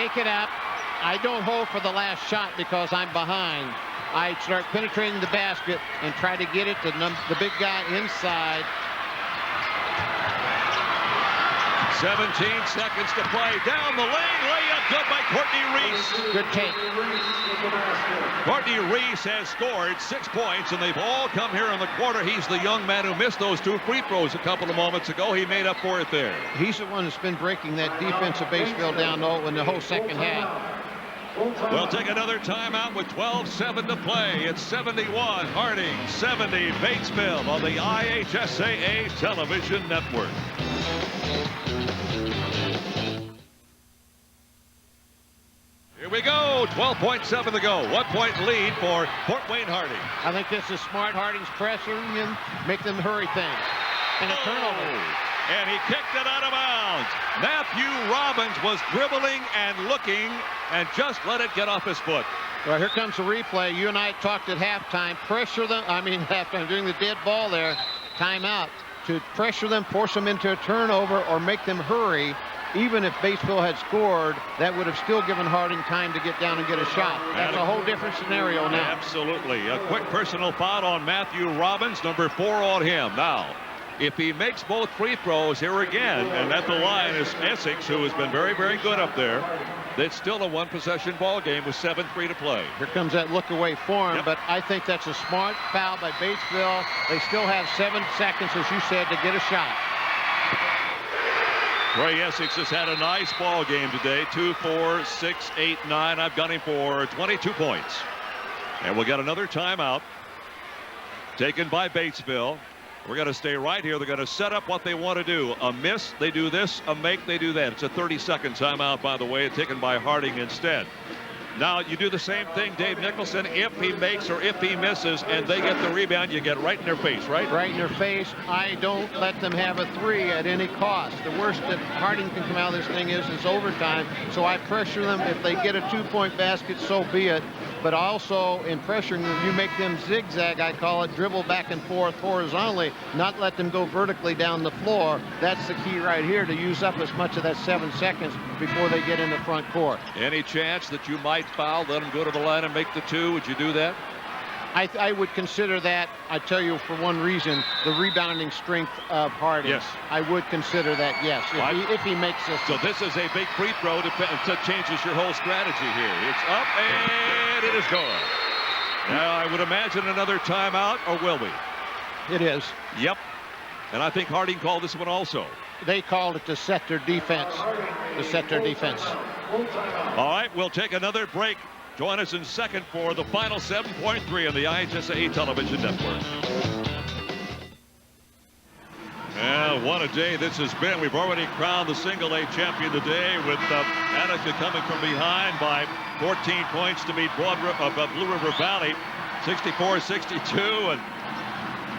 take it up. I don't hold for the last shot because I'm behind. I start penetrating the basket and try to get it to the big guy inside. 17 seconds to play. Down the lane, layup good by Courtney Reese. Good take. Courtney Reese has scored 6 points, and they've all come here in the quarter. He's the young man who missed those 2 free throws a couple of moments ago. He made up for it there. He's the one that's been breaking that defensive Batesville down low in the whole second half. We'll take another timeout with 12:07 to play. It's 71 Harding, 70 Batesville on the IHSAA television network. Here we go. 12.7 to go. 1-point lead for Fort Wayne Harding. I think this is smart. Harding's pressuring him, make them hurry things. And a turnover. And he kicked it out of bounds. Matthew Robbins was dribbling and looking and just let it get off his foot. Well, here comes the replay. You and I talked at halftime. Pressure them. Halftime, during the dead ball there. Timeout. To pressure them, force them into a turnover, or make them hurry. Even if Batesville had scored, that would have still given Harding time to get down and get a shot. That's a whole different scenario now. Absolutely. A quick personal foul on Matthew Robbins, number 4 on him. Now, if he makes both free throws here again, and at the line is Essex, who has been very, very good up there, it's still a 1-possession ball game with 7:3 to play. Here comes that look away for him, Yep. but I think that's a smart foul by Batesville. They still have 7 seconds, as you said, to get a shot. Trey Essex has had a nice ball game today. 2, 4, 6, 8, 9. I've got him for 22 points. And we'll get another timeout taken by Batesville. We're going to stay right here. They're going to set up what they want to do. A miss, they do this. A make, they do that. It's a 30-second timeout, by the way, taken by Harding instead. Now, you do the same thing, Dave Nicholson. If he makes or if he misses and they get the rebound, you get right in their face, right? Right in their face. I don't let them have a 3 at any cost. The worst that Harding can come out of this thing is overtime. So I pressure them. If they get a 2-point basket, so be it. But also, in pressuring them, you make them zigzag, I call it, dribble back and forth horizontally, not let them go vertically down the floor. That's the key right here, to use up as much of that 7 seconds before they get in the front court. Any chance that you might foul, let them go to the line and make the 2? Would you do that? I would consider that. I tell you, for one reason, the rebounding strength of Harding. Yes. I would consider that, yes, if he makes this. So this is a big free throw that changes your whole strategy here. It's up and it is gone. Now I would imagine another timeout, or will we? It is. Yep. And I think Harding called this one also. They called it to set their defense. To set their defense. All right, we'll take another break. Join us in second for the final 7.3 on the IHSAA television network. And what a day this has been. We've already crowned the single A champion today with Attica coming from behind by 14 points to beat Blue River Valley 64-62. And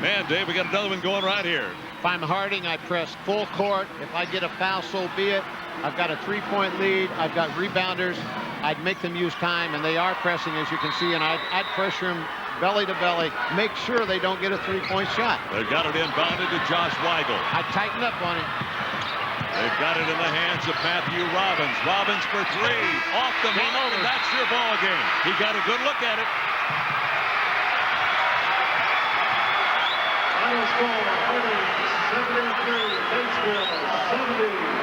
man, Dave, we got another one going right here. If I'm Harding, I press full court. If I get a foul, so be it. I've got a 3-point lead. I've got rebounders. I'd make them use time, and they are pressing, as you can see, and I'd pressure them belly to belly. Make sure they don't get a 3-point shot. They've got it inbounded to Josh Weigel. I'd tighten up on it. They've got it in the hands of Matthew Robbins. Robbins for 3. Off the mark, and that's your ball game. He got a good look at it. Final score, Harding 73, Batesville 70.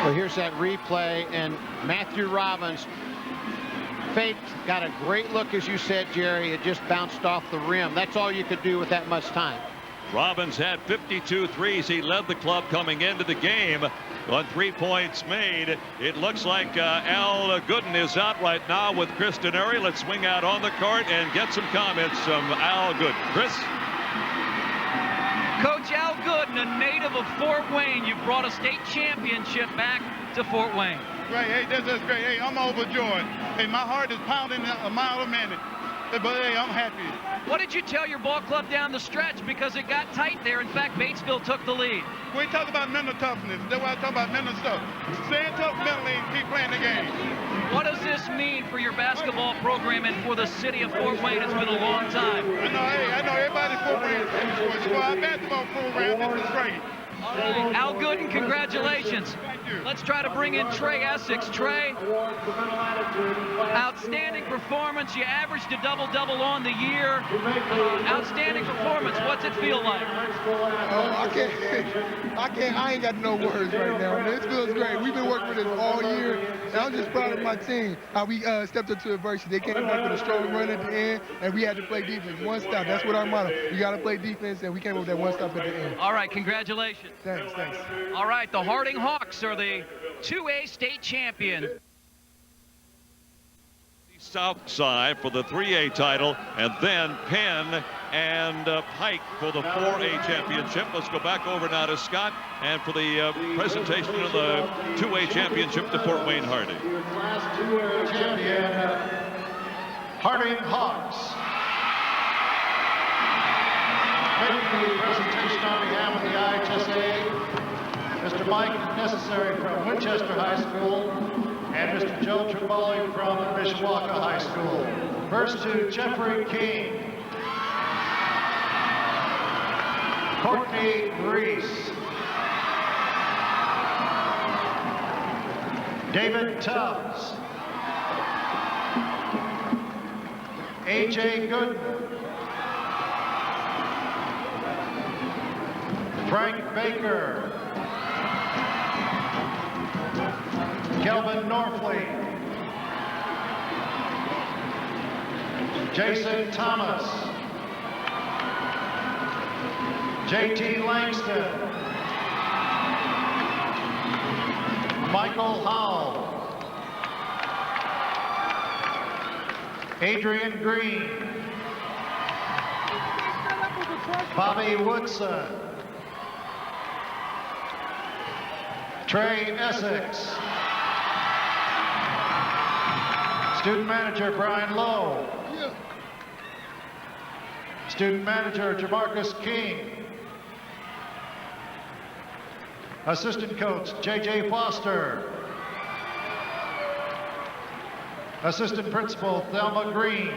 Well, here's that replay, and Matthew Robbins faked, got a great look, as you said, Jerry. It just bounced off the rim. That's all you could do with that much time. Robbins had 52 threes. He led the club coming into the game on 3 points made. It looks like Al Gooden is out right now with Chris Denary. Let's swing out on the court and get some comments from Al Gooden. Chris? Coach Al Gooden, a native of Fort Wayne. You brought a state championship back to Fort Wayne. Right, hey, this is great. Hey, I'm overjoyed. Hey, my heart is pounding a mile a minute. But hey, I'm happy. What did you tell your ball club down the stretch? Because it got tight there. In fact, Batesville took the lead. We talk about mental toughness. That's why I talk about mental stuff. Staying tough mentally and keep playing the game. What does this mean for your basketball program and for the city of Fort Wayne? It's been a long time. I know everybody Fort Wayne for our basketball program. This is great. All right, Al Gooden, congratulations. Let's try to bring in Trey Essex. Trey, outstanding performance. You averaged a double-double on the year. Outstanding performance. What's it feel like? I ain't got no words right now, man. It feels great. We've been working with this all year, and I'm just proud of my team, how we stepped up to adversity. They came back with a strong run at the end, and we had to play defense. One stop, that's what our motto. You got to play defense, and we came up with that one stop at the end. All right, congratulations. Thanks. All right, the Harding Hawks are the 2A state champion. South side for the 3A title, and then Penn and Pike for the 4A championship. Let's go back over now to Scott and for the presentation of the 2A championship to Fort Wayne Harding. Class 2A champion, Harding Hawks. Making the presentation on behalf of the IHSA, Mr. Mike Necessary from Winchester High School, and Mr. Joe Triboli from Mishawaka High School. First to Jeffrey King, Courtney Reese, David Tubbs, A.J. Gooden, Frank Baker, Kelvin Norfleet, Jason Thomas, J.T. Langston, Michael Howell, Adrian Green, Bobby Woodson, Trey Essex, Student Manager Brian Lowe, Student Manager Jamarcus King, Assistant Coach J.J. Foster, Assistant Principal Thelma Green,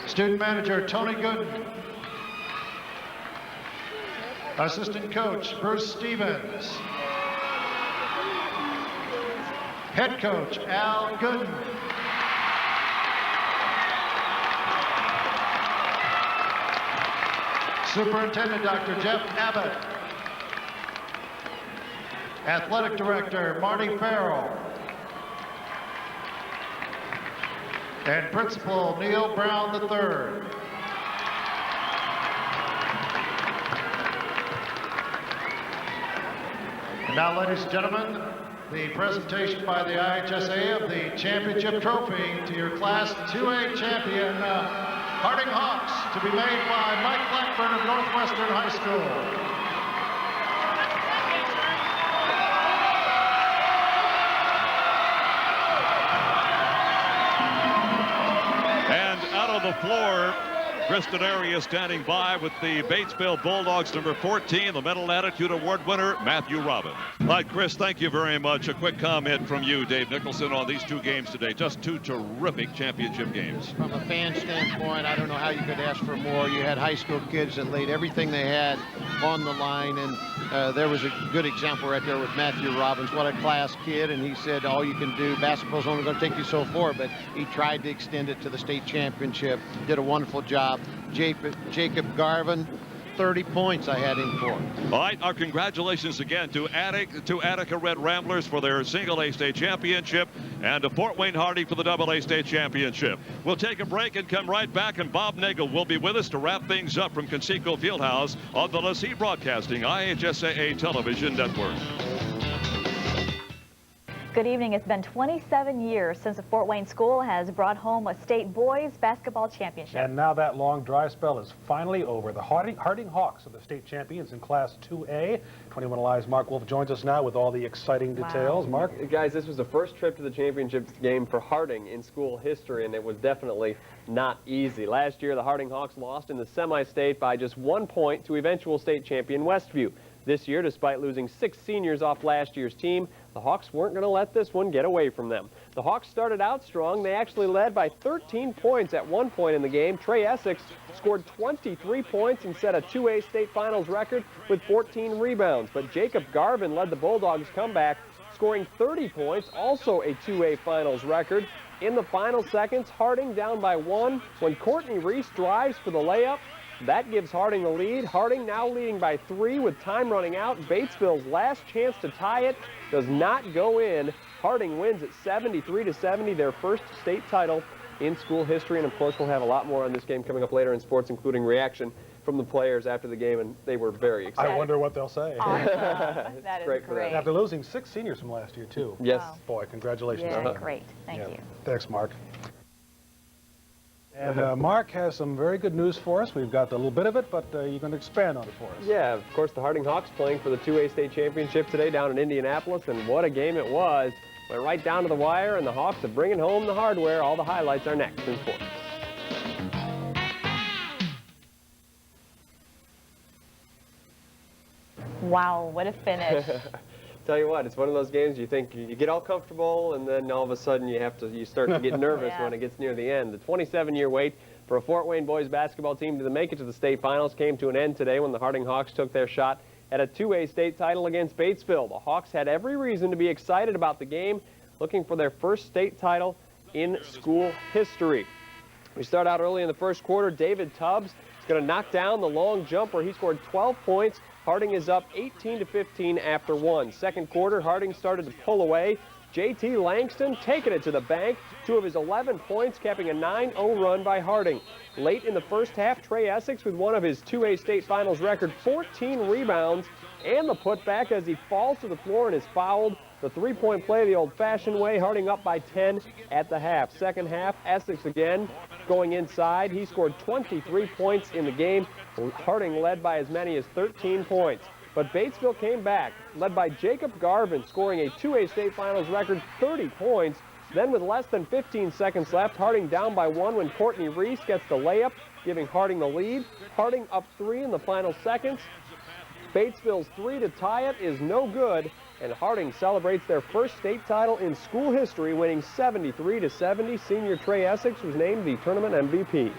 Student Manager Tony Gooden, Assistant Coach Bruce Stevens, Head Coach Al Gooden, Superintendent Dr. Jeff Abbott, Athletic Director Marty Farrell, and Principal Neil Brown III. And now, ladies and gentlemen, the presentation by the IHSA of the championship trophy to your Class 2A champion, Harding Hawks, to be made by Mike Blackburn of Northwestern High School. The floor, Kristen Arias standing by with the Batesville Bulldogs number 14, the Medal Attitude Award winner, Matthew Robbins. All right, Chris, thank you very much. A quick comment from you, Dave Nicholson, on these two games today. Just two terrific championship games. From a fan standpoint, I don't know how you could ask for more. You had high school kids that laid everything they had on the line, and there was a good example right there with Matthew Robbins. What a class kid, and he said all you can do, basketball's only going to take you so far, but he tried to extend it to the state championship. Did a wonderful job. Jacob Garvin, 30 points I had him for. All right, our congratulations again to Attica Red Ramblers for their single A state championship, and to Fort Wayne Harding for the double A state championship. We'll take a break and come right back, and Bob Nagel will be with us to wrap things up from Conseco Fieldhouse on the LaCie Broadcasting IHSAA Television Network. Good evening. It's been 27 years since the Fort Wayne School has brought home a state boys basketball championship. And now that long dry spell is finally over. The Harding Hawks are the state champions in Class 2A. 21 Alive's Mark Wolf joins us now with all the exciting details. Mark? Guys, this was the first trip to the championship game for Harding in school history, and it was definitely not easy. Last year, the Harding Hawks lost in the semi-state by just 1 point to eventual state champion Westview. This year, despite losing 6 seniors off last year's team, the Hawks weren't going to let this one get away from them. The Hawks started out strong. They actually led by 13 points at one point in the game. Trey Essex scored 23 points and set a 2A state finals record with 14 rebounds. But Jacob Garvin led the Bulldogs' comeback, scoring 30 points, also a 2A finals record. In the final seconds, Harding down by 1 when Courtney Reese drives for the layup. That gives Harding the lead. Harding now leading by 3 with time running out. Batesville's last chance to tie it does not go in. Harding wins at 73-70, their first state title in school history. And of course, we'll have a lot more on this game coming up later in sports, including reaction from the players after the game, and they were very excited. I wonder what they'll say. Awesome. That is great for them. After losing 6 seniors from last year, too. Yes. Wow. Boy, congratulations. Yeah, on that. great. Thank you. Thanks, Mark. And Mark has some very good news for us. We've got a little bit of it, but you're going to expand on it for us. Yeah, of course, the Harding Hawks playing for the 2A state championship today down in Indianapolis, and what a game it was. Went right down to the wire, and the Hawks are bringing home the hardware. All the highlights are next in sports. Wow, what a finish. Tell you what, it's one of those games you think you get all comfortable, and then all of a sudden you start to get nervous Yeah. when it gets near the end. The 27-year wait for a Fort Wayne boys basketball team to make it to the state finals came to an end today when the Harding Hawks took their shot at a 2A state title against Batesville. The Hawks had every reason to be excited about the game, looking for their first state title in school history. We start out early in the first quarter. David Tubbs is going to knock down the long jumper. He scored 12 points. Harding is up 18-15 after 1. Second quarter, Harding started to pull away. J.T. Langston taking it to the bank. 2 of his 11 points, capping a 9-0 run by Harding. Late in the first half, Trey Essex with one of his 2A state finals record 14 rebounds and the putback as he falls to the floor and is fouled. The three-point play the old-fashioned way. Harding up by 10 at the half. Second half, Essex again going inside. He scored 23 points in the game. Harding led by as many as 13 points. But Batesville came back, led by Jacob Garvin, scoring a 2A state finals record 30 points. Then with less than 15 seconds left, Harding down by 1 when Courtney Reese gets the layup, giving Harding the lead. Harding up 3 in the final seconds. Batesville's 3 to tie it is no good, and Harding celebrates their first state title in school history, winning 73-70. Senior Trey Essex was named the tournament MVP.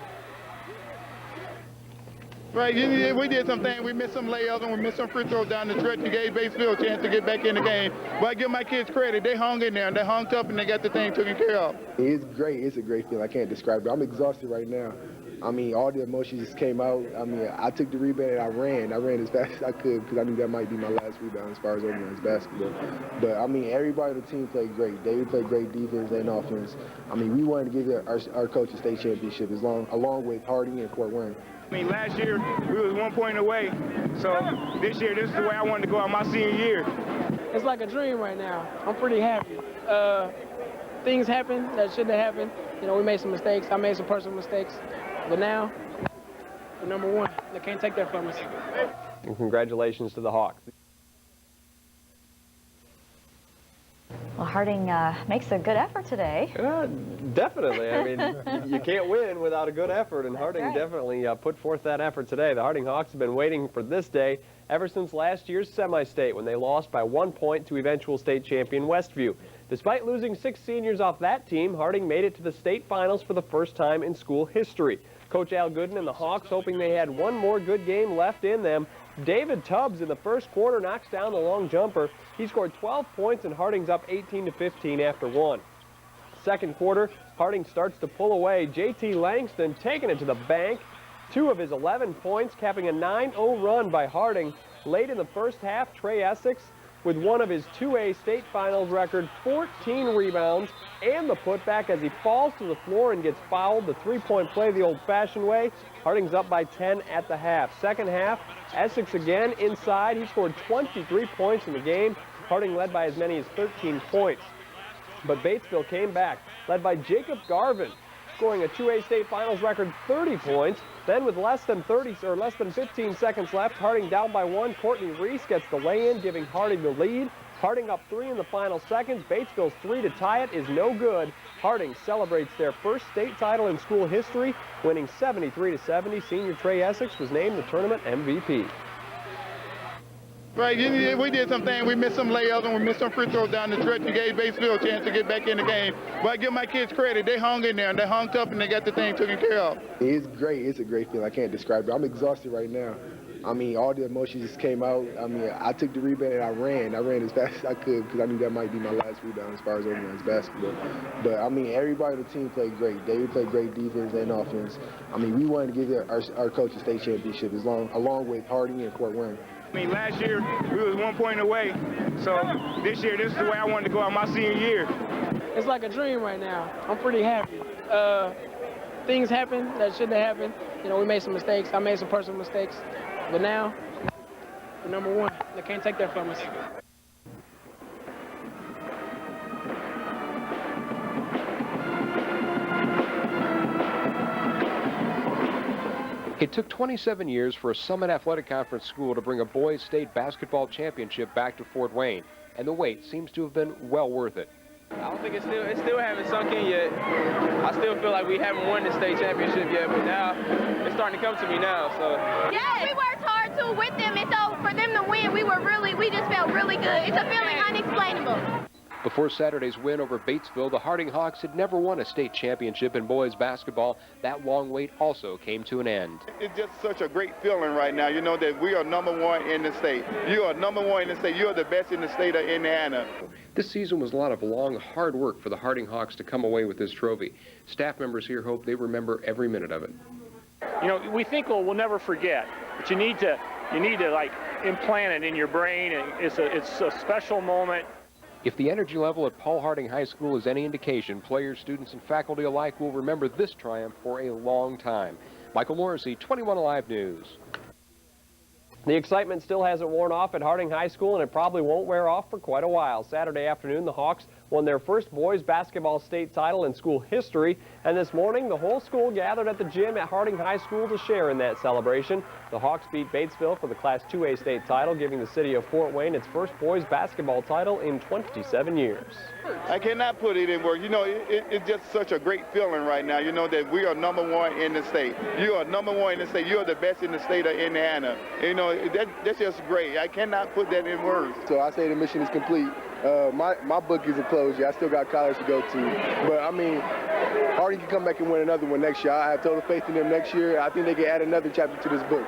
Right, we did something. We missed some layups and we missed some free throws down the stretch. You gave Batesville a chance to get back in the game. But I give my kids credit. They hung in there and they hung tough and they got the thing taken care of. It's great. It's a great feeling. I can't describe it. I'm exhausted right now. I mean, all the emotions just came out. I mean, I took the rebound and I ran. I ran as fast as I could because I knew that might be my last rebound as far as organized basketball. But, I mean, everybody on the team played great. David played great defense and offense. I mean, we wanted to give our coach a state championship along with Harding and Fort Wayne. I mean, last year we was 1 point away, so this year this is the way I wanted to go out my senior year. It's like a dream right now. I'm pretty happy. Things happen that shouldn't have happened. You know, we made some mistakes. I made some personal mistakes, but now we're number 1. They can't take that from us. And congratulations to the Hawks. Well, Harding makes a good effort today. Definitely. I mean, you can't win without a good effort, and Harding definitely put forth that effort today. The Harding Hawks have been waiting for this day ever since last year's semi-state when they lost by 1 point to eventual state champion Westview. Despite losing 6 seniors off that team, Harding made it to the state finals for the first time in school history. Coach Al Gooden and the Hawks hoping they had one more good game left in them. David Tubbs in the first quarter knocks down the long jumper. He scored 12 points and Harding's up 18-15 after 1. Second quarter, Harding starts to pull away. J.T. Langston taking it to the bank. 2 of his 11 points, capping a 9-0 run by Harding. Late in the first half, Trey Essex with one of his 2A state finals record 14 rebounds and the putback as he falls to the floor and gets fouled. The three-point play the old-fashioned way. Harding's up by 10 at the half. Second half, Essex again inside. He scored 23 points in the game. Harding led by as many as 13 points. but Batesville came back, led by Jacob Garvin, scoring a 2A state finals record 30 points. Then with less than 15 seconds left, Harding down by 1. Courtney Reese gets the lay-in, giving Harding the lead. Harding up 3 in the final seconds. Batesville's 3 to tie it is no good. Harding celebrates their first state title in school history, winning 73-70. Senior Trey Essex was named the tournament MVP. Right, we did some things. We missed some layups and we missed some free throws down the stretch and gave Batesville a chance to get back in the game. But I give my kids credit. They hung in there and they hung tough and they got the thing taken care of. It's great. It's a great feeling. I can't describe it. I'm exhausted right now. I mean, all the emotions just came out. I mean, I took the rebound and I ran. I ran as fast as I could because I knew that might be my last rebound as far as organized basketball. But, I mean, everybody on the team played great. David played great defense and offense. I mean, we wanted to give our coach a state championship along with Harding and Fort Wayne. I mean, last year we was 1 point away, so this year this is the way I wanted to go out my senior year. It's like a dream right now. I'm pretty happy. Things happen that shouldn't have happened. You know, we made some mistakes. I made some personal mistakes. But now, we're number 1. They can't take that from us. It took 27 years for a Summit Athletic Conference school to bring a boys' state basketball championship back to Fort Wayne, and the wait seems to have been well worth it. I don't think it still haven't sunk in yet. I still feel like we haven't won the state championship yet, but now it's starting to come to me now. So yeah, we worked hard too with them, and so for them to win, we just felt really good. It's a feeling unexplainable. Before Saturday's win over Batesville, the Harding Hawks had never won a state championship in boys basketball. That long wait also came to an end. It's just such a great feeling right now, you know, that we are number 1 in the state. You are number 1 in the state. You are the best in the state of Indiana. This season was a lot of long, hard work for the Harding Hawks to come away with this trophy. Staff members here hope they remember every minute of it. You know, we think we'll never forget, but you need to like implant it in your brain, and it's a special moment. If the energy level at Paul Harding High School is any indication, players, students, and faculty alike will remember this triumph for a long time. Michael Morrissey, 21 Alive News. The excitement still hasn't worn off at Harding High School, and it probably won't wear off for quite a while. Saturday afternoon, the Hawks won their first boys basketball state title in school history, and this morning, the whole school gathered at the gym at Harding High School to share in that celebration. The Hawks beat Batesville for the Class 2A state title, giving the city of Fort Wayne its first boys basketball title in 27 years. I cannot put it in words. You know, it's just such a great feeling right now, you know, that we are number 1 in the state. You are number 1 in the state. You are the best in the state of Indiana. You know, that's just great. I cannot put that in words. So I say the mission is complete. My book isn't closed yet. I still got college to go to. But, I mean, Harding can come back and win another one next year. I have total faith in them next year. I think they can add another chapter to this book.